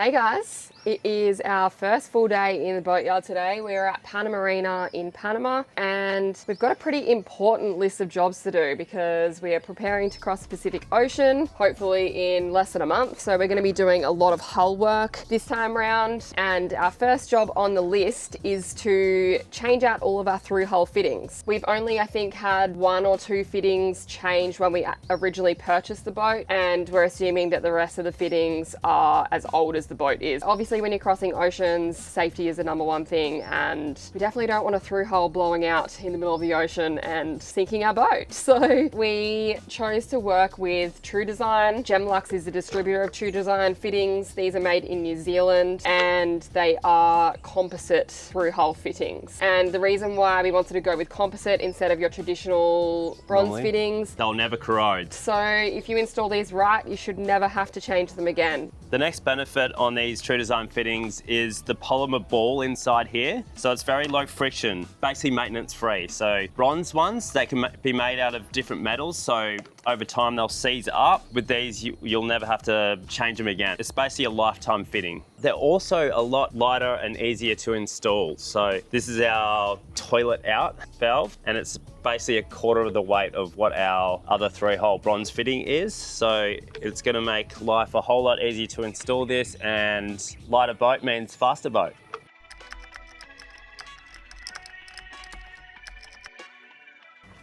Hey guys, it is our first full day in the boatyard today. We're at Panamarina in Panama and we've got a pretty important list of jobs to do because we are preparing to cross the Pacific Ocean, hopefully in less than a month. So we're going to be doing a lot of hull work this time round, and our first job on the list is to change out all of our through hull fittings. We've only, I think, had 1 or 2 fittings changed when we originally purchased the boat, and we're assuming that the rest of the fittings are as old as the boat is. Obviously, when you're crossing oceans, safety is the #1 thing, and we definitely don't want a through hull blowing out in the middle of the ocean and sinking our boat. So we chose to work with TruDesign. Gemlux is the distributor of TruDesign fittings. These are made in New Zealand and they are composite through hull fittings. And the reason why we wanted to go with composite instead of your traditional bronze fittings, they'll never corrode. So if you install these right, you should never have to change them again. The next benefit on these TruDesign fittings is the polymer ball inside here. So it's very low friction, basically maintenance free. So bronze ones, they can be made out of different metals. So over time they'll seize up. With these, you'll never have to change them again. It's basically a lifetime fitting. They're also a lot lighter and easier to install. So this is our toilet out valve, and it's basically a quarter of the weight of what our other 3-hole bronze fitting is. So it's gonna make life a whole lot easier to install this, and lighter boat means faster boat.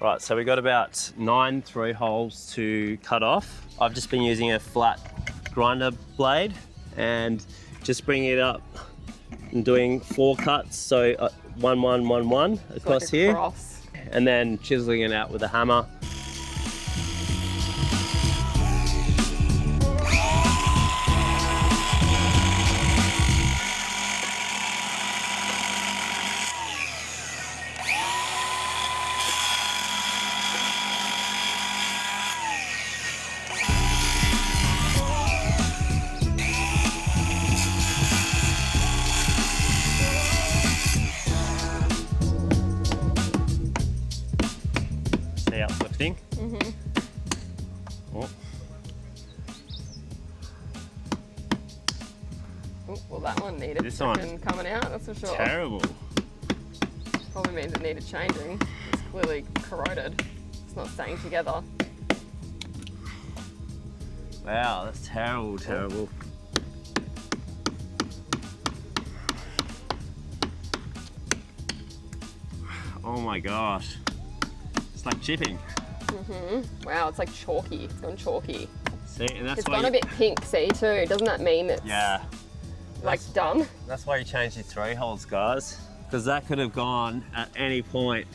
Right, so we got about 9 3-holes to cut off. I've just been using a flat grinder blade and just bringing it up and doing 4 cuts. So 1, 1, 1, 1 across like here. Cross. And then chiseling it out with a hammer. See how it's lifting? Mm-hmm. Oh. Oh, well, that one needed This one coming out, that's for sure. Terrible. Probably means it needed changing. It's clearly corroded. It's not staying together. Wow, that's terrible, terrible. Oh my gosh. It's like chipping. Mm-hmm. Wow, it's like chalky. It's gone chalky. See, and that's It's why gone a bit pink, see, too. Doesn't that mean it's like done? That's why you change your 3-holes, guys, because that could have gone at any point.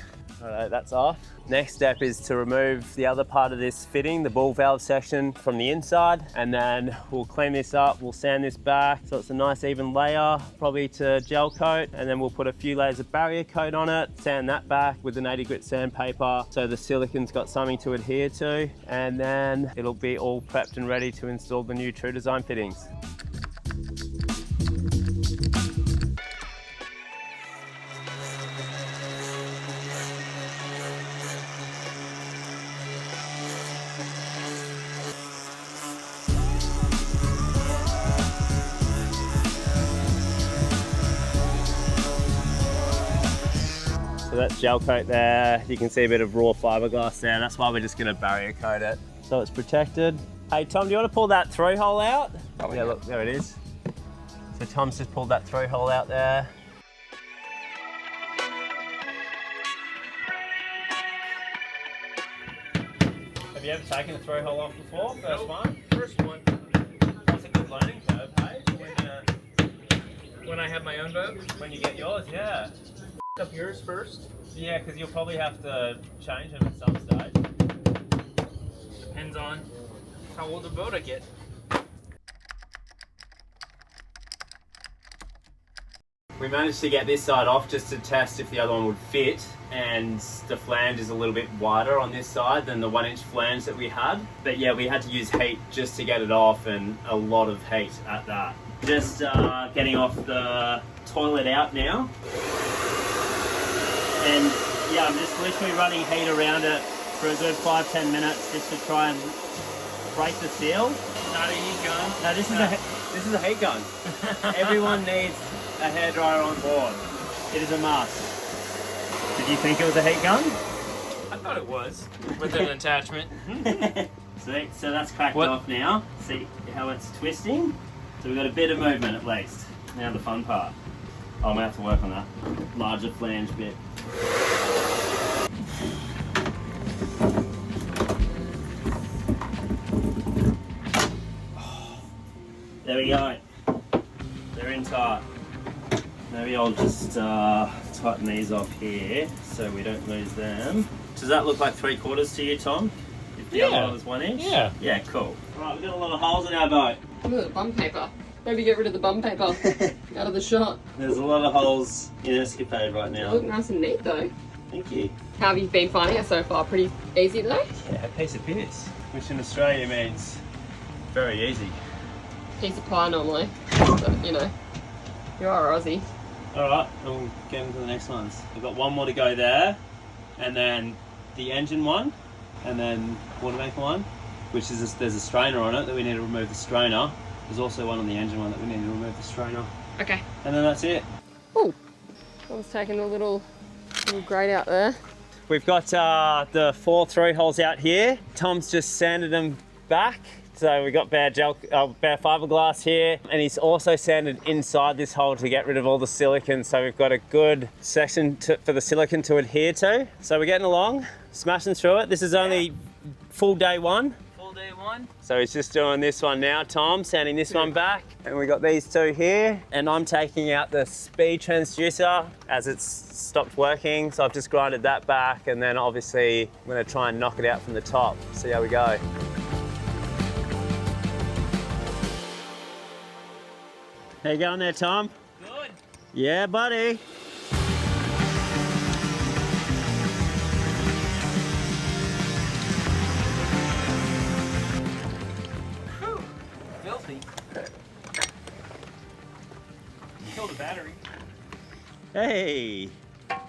All right, that's off. Next step is to remove the other part of this fitting, the ball valve section, from the inside, and then we'll clean this up, we'll sand this back so it's a nice even layer, probably to gel coat, and then we'll put a few layers of barrier coat on it, sand that back with an 80 grit sandpaper so the silicon's got something to adhere to, and then it'll be all prepped and ready to install the new TruDesign fittings. So that's gel coat there. You can see a bit of raw fiberglass there. That's why we're just gonna barrier coat it so it's protected. Hey Tom, do you want to pull that 3-hole out? Oh, yeah, look, there it is. So Tom's just pulled that 3-hole out there. Have you ever taken a 3-hole off before? First one? First one. That's a good learning curve, hey? When I have my own boat. When you get yours, yeah. Up yours first. Yeah, because you'll probably have to change them at some stage. Depends on how old the boat I get. We managed to get this side off just to test if the other one would fit, and the flange is a little bit wider on this side than the 1-inch flange that we had. But yeah, we had to use heat just to get it off, and a lot of heat at that. Just getting off the toilet out now. And yeah, I'm just literally running heat around it for a good 5-10 minutes just to try and break the seal. Not a heat gun. No, this is This is a heat gun. Everyone needs a hairdryer on board. It is a must. Did you think it was a heat gun? I thought it was with an attachment. See, so that's cracked off now. See how it's twisting? So we've got a bit of movement at least. Now the fun part. Oh, I'm gonna have to work on that larger flange bit. There we go. They're in tight. Maybe I'll just tighten these off here so we don't lose them. Does that look like 3/4 to you, Tom? If the other one was 1 inch? Yeah. Yeah, cool. Right, we've got a lot of holes in our boat. Look at the bum paper. Maybe get rid of the bum paper out of the shot. There's a lot of holes in Escapade right They now. look nice and neat though. Thank you. How have you been finding it so far? Pretty easy though? Yeah, a piece of piss, which in Australia means very easy. Piece of pie normally. But, you know, you are Aussie. Alright, we'll get into the next ones. We've got one more to go there, and then the engine one, and then watermaker one, which is there's a strainer on it that we need to remove the strainer. There's also one on the engine one that we need to remove the strainer. Okay. And then that's it. Oh, I was taking a little grate out there. We've got the 4 through holes out here. Tom's just sanded them back. So we got bare fiberglass here, and he's also sanded inside this hole to get rid of all the silicone. So we've got a good section for the silicone to adhere to. So we're getting along, smashing through it. This is only full day one. Full day one. So he's just doing this one now, Tom, sanding this one back. And we got these 2 here. And I'm taking out the speed transducer as it's stopped working. So I've just grinded that back, and then obviously I'm gonna try and knock it out from the top. See how we go. How you going there, Tom? Good. Yeah, buddy. Whew. Filthy. Killed the battery. Hey.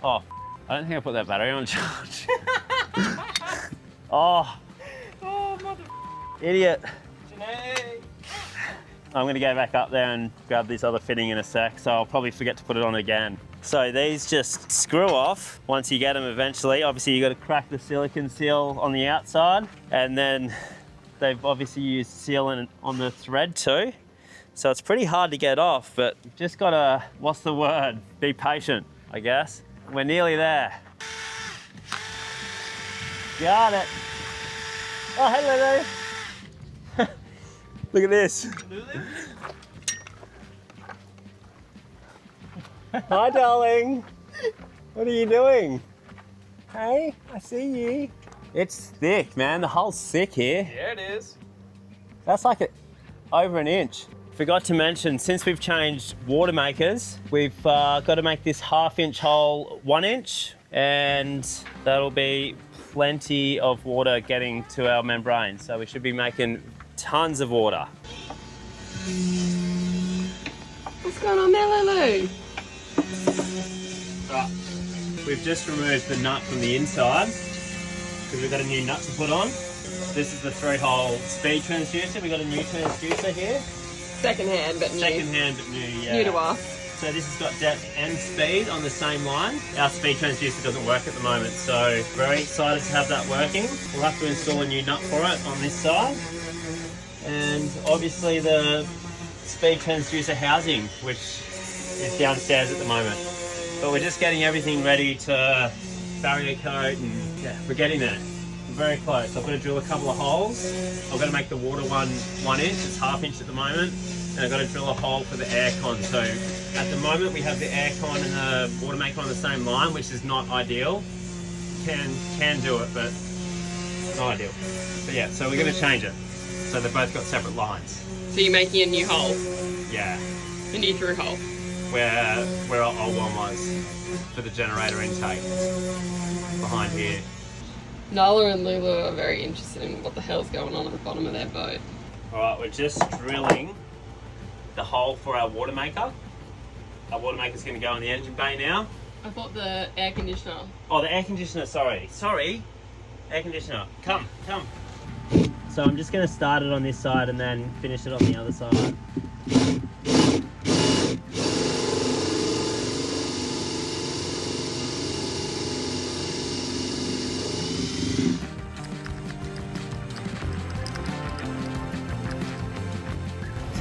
Oh, I don't think I put that battery on charge. Oh, Oh, mother. idiot. Janae. I'm gonna go back up there and grab this other fitting in a sec, so I'll probably forget to put it on again. So these just screw off once you get them eventually. Obviously you gotta crack the silicone seal on the outside, and then they've obviously used sealant on the thread too. So it's pretty hard to get off, but you've just gotta, what's the word? Be patient, I guess. We're nearly there. Got it. Oh, hey Lulu. Look at this. Hi, darling. What are you doing? Hey, I see you. It's thick, man. The hull's thick here. Yeah, it is. That's like over an inch. Forgot to mention, since we've changed water makers, we've got to make this 1/2 inch hole 1 inch, and that'll be plenty of water getting to our membrane. So we should be making tons of water. What's going on there, Lulu? Right. We've just removed the nut from the inside because we've got a new nut to put on. This is the 3-hole speed transducer. We've got a new transducer here. Second hand, but new. Second hand, but new, yeah. New to us. So this has got depth and speed on the same line. Our speed transducer doesn't work at the moment, so very excited to have that working. We'll have to install a new nut for it on this side. And obviously the speed transducer housing, which is downstairs at the moment. But we're just getting everything ready to barrier coat, and yeah, we're getting there. We're very close. I've got to drill a couple of holes. I've got to make the water one 1 inch, it's 1/2 inch at the moment. And I've got to drill a hole for the aircon. So at the moment we have the aircon and the water maker on the same line, which is not ideal. Can do it, but not ideal. But yeah, so we're going to change it. So they've both got separate lines. So you're making a new hole, Yeah, a new through hole. where our old one was for the generator intake behind here. Nala and Lulu are very interested in what the hell's going on at the bottom of their boat. All right, we're just drilling the hole for our water maker. Our water maker's going to go in the engine bay now. I thought the air conditioner. Oh, the air conditioner, sorry. Air conditioner, come. So I'm just going to start it on this side and then finish it on the other side. So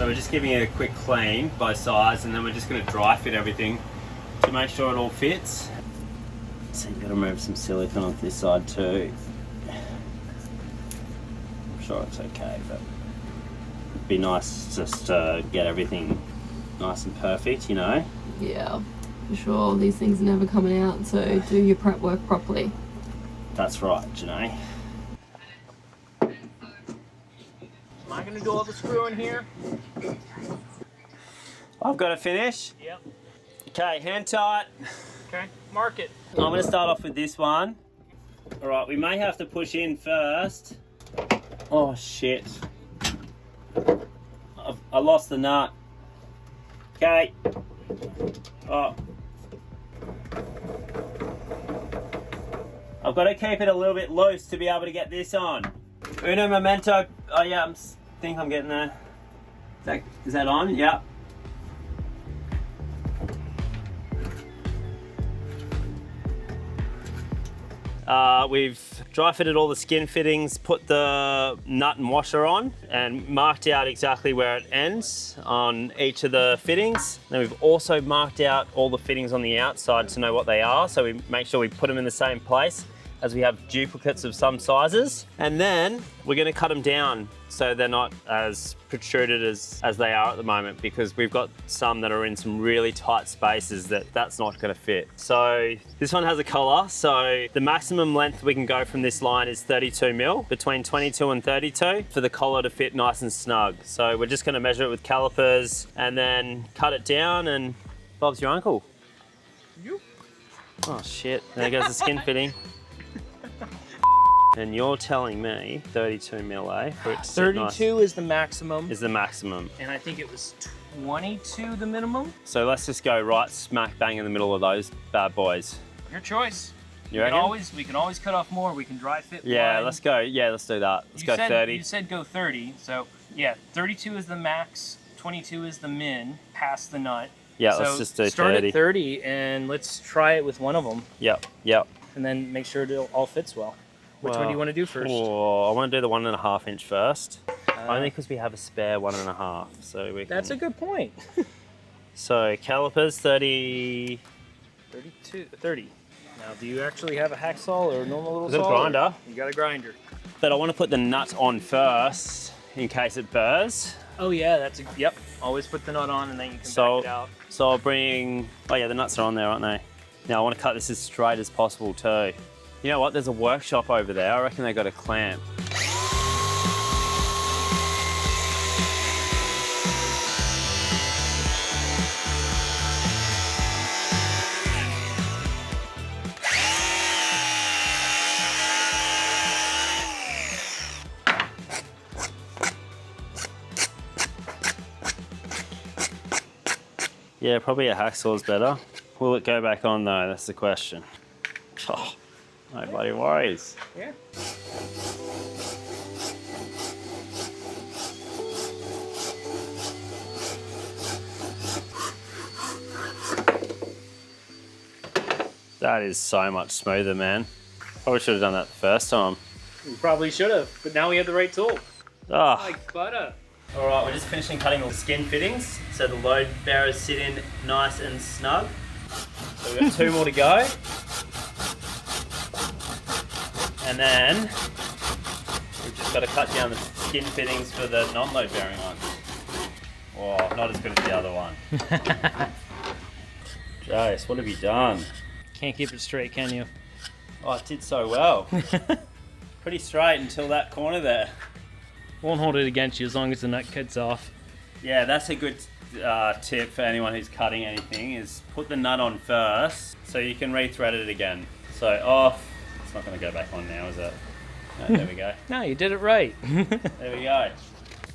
we're just giving it a quick clean by size, and then we're just going to dry fit everything to make sure it all fits. So you've got to remove some silicone off this side too. I'm sure it's okay, but it'd be nice just to get everything nice and perfect, you know? Yeah, for sure. These things are never coming out, so do your prep work properly. That's right, Janae. Am I gonna do all the screwing here? I've got to finish. Yep. Okay, hand tight. Okay, mark it. I'm going to start off with this one. All right, we may have to push in first. Oh shit. I lost the nut. Okay. Oh. I've got to keep it a little bit loose to be able to get this on. Uno momento. Oh yeah, I think I'm getting there. Is that on? Yeah. We've dry fitted all the skin fittings, put the nut and washer on, and marked out exactly where it ends on each of the fittings. Then we've also marked out all the fittings on the outside to know what they are, so we make sure we put them in the same place, as we have duplicates of some sizes. And then we're going to cut them down so they're not as protruded as they are at the moment, because we've got some that are in some really tight spaces that's not going to fit. So this one has a collar, so the maximum length we can go from this line is 32 mil, between 22 and 32, for the collar to fit nice and snug. So we're just going to measure it with calipers and then cut it down, and Bob's your uncle. You? Oh shit, there goes the skin fitting. And you're telling me 32 mil, eh? For it to sit 32 nice is the maximum. is the maximum. And I think it was 22 the minimum. So let's just go right smack bang in the middle of those bad boys. Your choice. You reckon? We can always cut off more. We can dry fit. Yeah, wide. let's go. Yeah, let's do that. Let's go 30. You said go 30. So yeah, 32 is the max. 22 is the min past the nut. Yeah, so let's just do start 30. at 30 and let's try it with one of them, Yep, yep. and then make sure it all fits well. Which one do you want to do first? Oh, I want to do the 1.5 inch first. Only because we have a spare 1.5, so we can. That's a good point. So calipers 30. 30. Now, do you actually have a hacksaw or a normal little Is it a saw? grinder? You got a grinder. But I want to put the nut on first in case it burrs. Oh yeah, yep. Always put the nut on and then you can back it out. So I'll bring. Oh yeah, the nuts are on there, aren't they? Now I want to cut this as straight as possible too. You know what? There's a workshop over there. I reckon they got a clamp. Yeah, probably a hacksaw's better. Will it go back on though? That's the question. Oh, no bloody worries. Yeah. That is so much smoother, man. Probably should have done that the first time. We probably should have, but now we have the right tool. Oh. Like butter. All right, we're just finishing cutting all the skin fittings so the load bearers sit in nice and snug. So we've got 2 more to go. And then we've just got to cut down the skin fittings for the non-load bearing ones. Oh, not as good as the other one. Jace, what have you done? Can't keep it straight, can you? Oh, it did so well. Pretty straight until that corner there. Won't hold it against you as long as the nut cuts off. Yeah, that's a good tip for anyone who's cutting anything, is put the nut on first so you can re-thread it again. So off. It's not going to go back on now, is it? No, there we go. No, you did it right. There we go.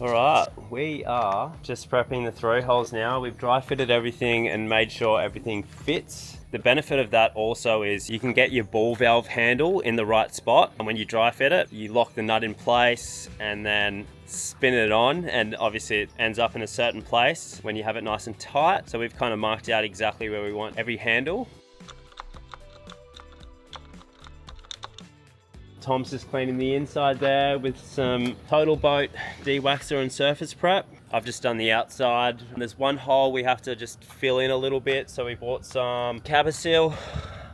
All right, we are just prepping the throw holes now. We've dry fitted everything and made sure everything fits. The benefit of that also is you can get your ball valve handle in the right spot, and when you dry fit it, you lock the nut in place and then spin it on, and obviously it ends up in a certain place when you have it nice and tight. So we've kind of marked out exactly where we want every handle. Tom's just cleaning the inside there with some Total Boat de-waxer and surface prep. I've just done the outside. There's one hole we have to just fill in a little bit, so we bought some Cabasil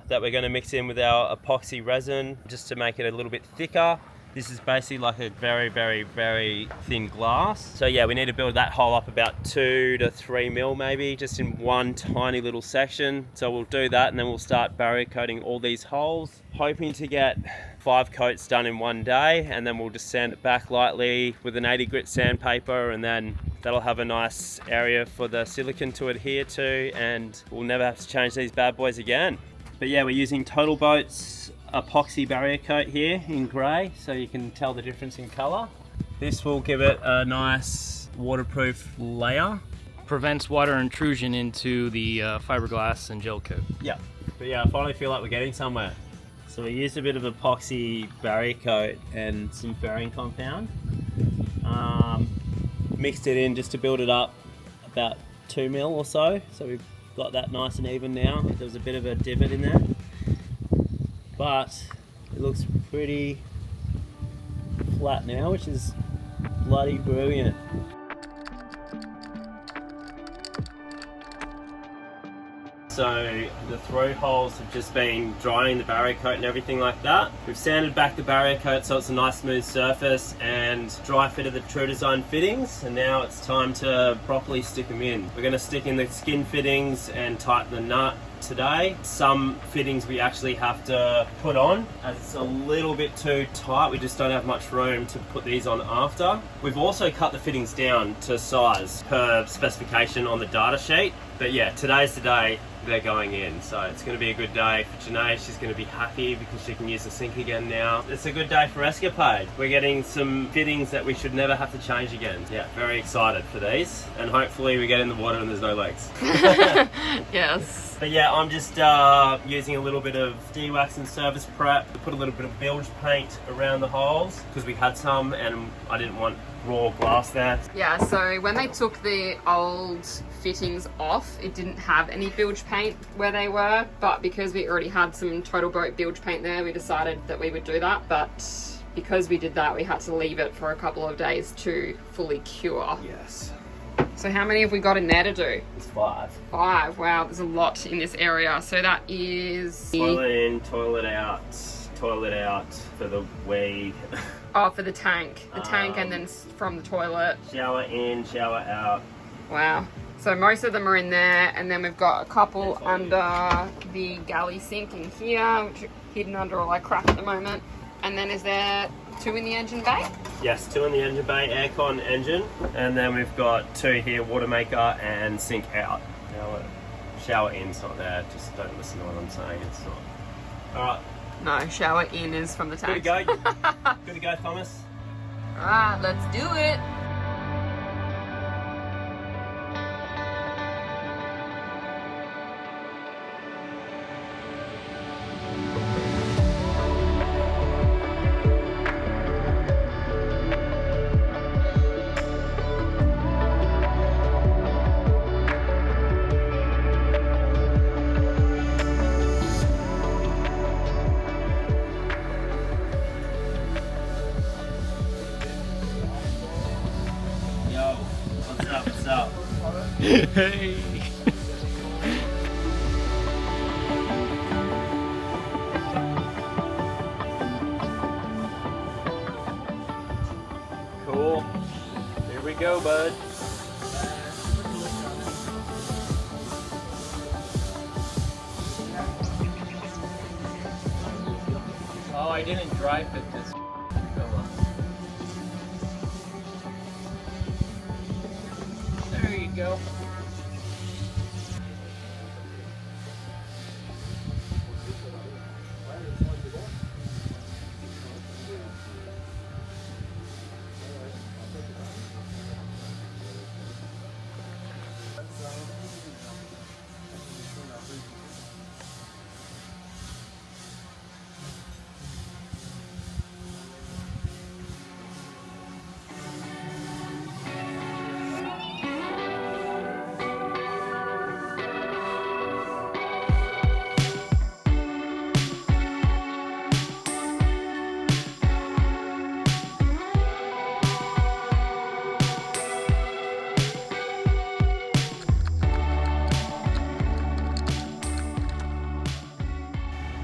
that we're going to mix in with our epoxy resin just to make it a little bit thicker. This is basically like a very, very, very thin glass. So yeah, we need to build that hole up about 2 to 3 mil maybe, just in one tiny little section. So we'll do that and then we'll start barrier coating all these holes, hoping to get 5 coats done in one day, and then we'll just sand it back lightly with an 80 grit sandpaper, and then that'll have a nice area for the silicone to adhere to, and we'll never have to change these bad boys again. But yeah, we're using Total Boat's epoxy barrier coat here in grey, so you can tell the difference in colour. This will give it a nice waterproof layer. Prevents water intrusion into the fiberglass and gel coat. Yeah, but yeah, I finally feel like we're getting somewhere. So we used a bit of epoxy barrier coat and some fairing compound. Mixed it in just to build it up about 2 mil or so. So we've got that nice and even now. There was a bit of a divot in there, but it looks pretty flat now, which is bloody brilliant. So the throat holes have just been drying the barrier coat and everything like that. We've sanded back the barrier coat so it's a nice smooth surface, and dry fitted the TruDesign fittings, and now it's time to properly stick them in. We're going to stick in the skin fittings and tighten the nut today. Some fittings we actually have to put on as it's a little bit too tight. We just don't have much room to put these on after. We've also cut the fittings down to size per specification on the data sheet. But yeah, today's the day they're going in, so it's going to be a good day for Janae. She's going to be happy because she can use the sink again now. It's a good day for Escapade. We're getting some fittings that we should never have to change again. Yeah, very excited for these, and hopefully we get in the water and there's no legs. Yes. But yeah, I'm just using a little bit of de-wax and surface prep to put a little bit of bilge paint around the holes because we had some and I didn't want raw glass there. Yeah, so when they took the old fittings off, it didn't have any bilge paint where they were, but because we already had some Total Boat bilge paint there, we decided that we would do that. But because we did that, we had to leave it for a couple of days to fully cure. Yes. So how many have we got in there to do? It's 5. 5. Wow, there's a lot in this area. So that is... Toilet in, toilet out for the wee. Oh, for the tank. The tank, and then from the toilet. Shower in, shower out. Wow. So most of them are in there, and then we've got a couple under the galley sink in here, which are hidden under all our crap at the moment. And then is there 2 in the engine bay? Yes, 2 in the engine bay, aircon engine. And then we've got 2 here, water maker and sink out. Shower in's not there, just don't listen to what I'm saying, it's not. Alright. No, shower in is from the tank. Good to go. Good to go, Thomas. Alright, let's do it. What's up? Hey. Cool. Here we go, bud. Oh, I didn't dry fit this. There you go.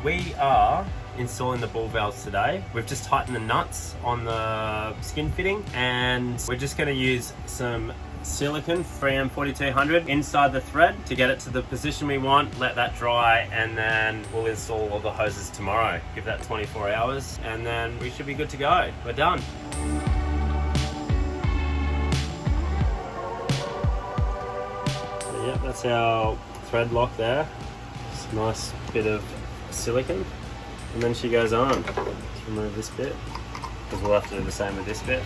we are installing the ball valves today. We've just tightened the nuts on the skin fitting, and we're just going to use some silicone 3M 4200 inside the thread to get it to the position we want, let that dry, and then we'll install all the hoses tomorrow. Give that 24 hours and then we should be good to go. We're done. So, yep, that's our thread lock there. Just a nice bit of silicone, and then she goes on. Let's remove this bit because we'll have to do the same with this bit.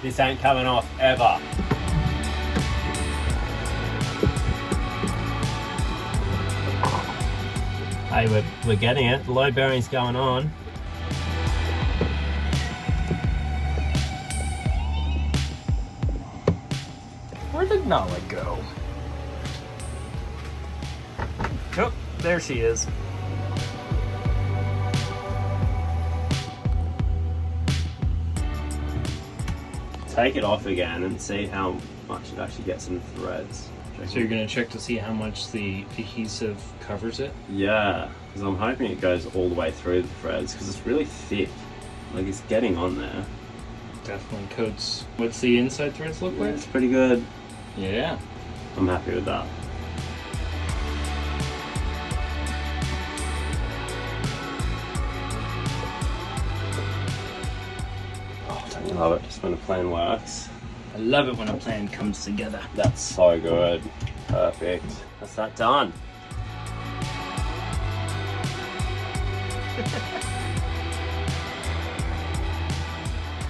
This ain't coming off ever. Hey, we're getting it. The load bearing's going on. Where'd the Nala go? Oh, there she is. Take it off again and see how much it actually gets in the threads. So you're going to check to see how much the adhesive covers it? Yeah, because I'm hoping it goes all the way through the threads because it's really thick. Like, it's getting on there. Definitely coats. What's the inside threads look like? It's pretty good. Yeah. I'm happy with that. Don't you love it just when a plan works? I love it when a plan comes together. That's so good. Perfect. That's that done.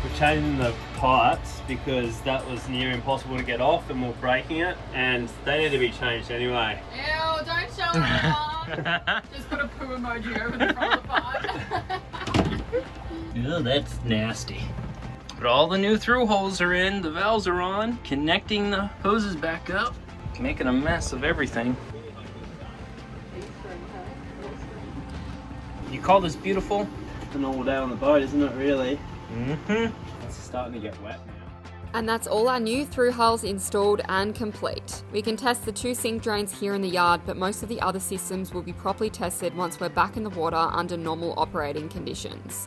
We're changing the pipes because that was near impossible to get off and we're breaking it, and they need to be changed anyway. Ew, don't show it off. Just put a poo emoji over the front of the pipe. Oh, that's nasty. But all the new through holes are in, the valves are on, connecting the hoses back up, making a mess of everything. You call this beautiful? It's been all day on the boat, isn't it, really? Mm-hmm. It's starting to get wet now. And that's all our new through hulls installed and complete. We can test the 2 sink drains here in the yard, but most of the other systems will be properly tested once we're back in the water under normal operating conditions.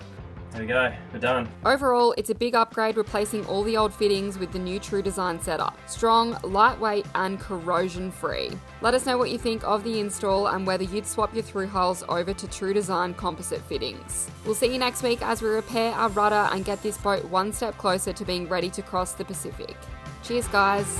There we go, we're done. Overall, it's a big upgrade replacing all the old fittings with the new TruDesign setup. Strong, lightweight and corrosion free. Let us know what you think of the install and whether you'd swap your through hulls over to TruDesign composite fittings. We'll see you next week as we repair our rudder and get this boat one step closer to being ready to cross the Pacific. Cheers guys!